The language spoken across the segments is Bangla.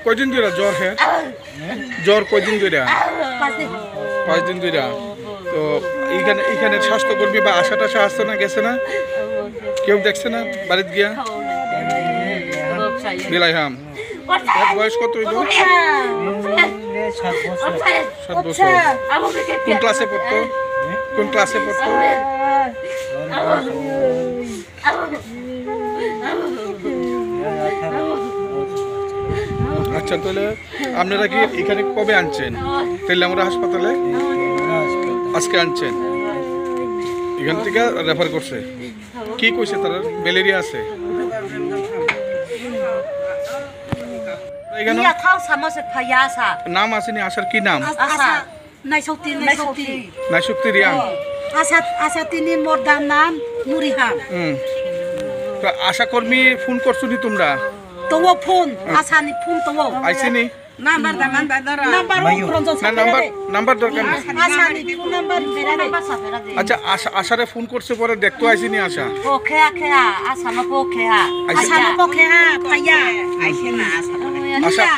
কয়দিন ধরে জ্বর হ্যাঁ জ্বর কয়দিন ধরে 5 দিন ধরে তো এখানে স্বাস্থ্যকর্মী বা আশাটা আসছে না গেছে না কেউ দেখছে না বাড়িতে গিয়া বিলাইহাম বয়স কত হইল 7 বছর কোন ক্লাসে পড়তো আচ্ছা তাহলে আপনারা কি এখানে কবে আনছেন তেলামুড়া হাসপাতালে আজকে আনছেন এখান থেকে রেফার করছে কি কইছে তারা ম্যালেরিয়া আছে নাম আসেনি আশার কি নাম নাইশক্তি রিয়াং আশা তিনি মোরদার নাম নুরিহাম আশা কর্মী ফোন করছো নি তোমরা তো ফোন আশানি ফোন তো আইসিনি নাম্বার দরকার আচ্ছা আশারে ফোন করছে পরে দেখতো আইসিনি আশা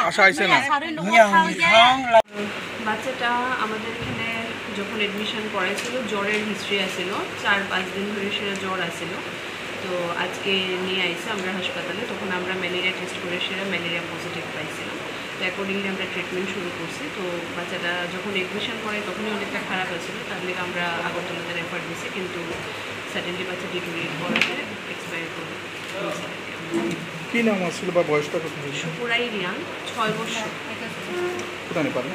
আশা আইসে না বাচ্চাটা আমাদের এখানে যখন এডমিশন করেছিল জ্বরের হিস্ট্রি আসছিল 4-5 দিন ধরে সেটা জ্বর আসছিল তো আজকে নিয়ে আইসে আমরা হাসপাতালে তখন আমরা ম্যালেরিয়া টেস্ট করে সেটা ম্যালেরিয়া পজিটিভ পাইছিলাম তো অ্যাকর্ডিংলি আমরা ট্রিটমেন্ট শুরু করছি তো বাচ্চাটা যখন এডমিশন করে তখনই অনেকটা খারাপ আছিল তার লিগে আমরা আগরতলাতে রেফার দিয়েছি কিন্তু সাডেনলি বাচ্চা ডিটোরিয়েট করাতে এক্সপায়ার করে কি নাম আসছিল বা বয়সটা কত পুরাই রিয়াং 6 বছর কোথায় পারেন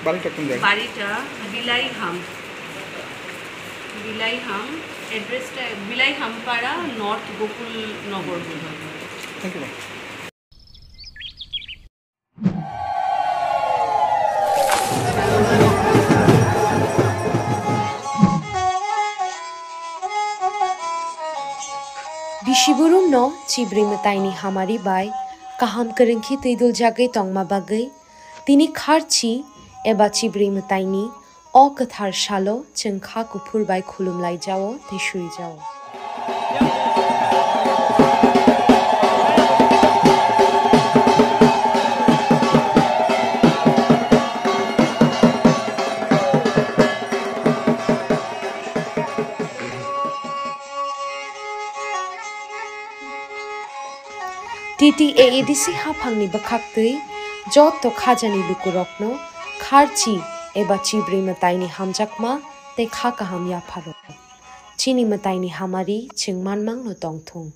বাড়িটা কোন জায়গা বাড়িটা বিলাইহাম এড্রেসটা বিলাইহাম পাড়া নর্থ গোকুল নগর বোধহয় thank you Bishiburum no chibri mataini hamari bai kaham kerengki tuidul jagai tongma bagai tini kharchi eba chibri mataini o kathar shalo chengkha kupur bai khulum lai jao teshuri jao TTAEDC hapangni bakhaktui jot khajani lukurokno kharchi eba chibri mataini hamjakma te kha kaham ya pharo chini mataini hamari chingmanmang no tongthung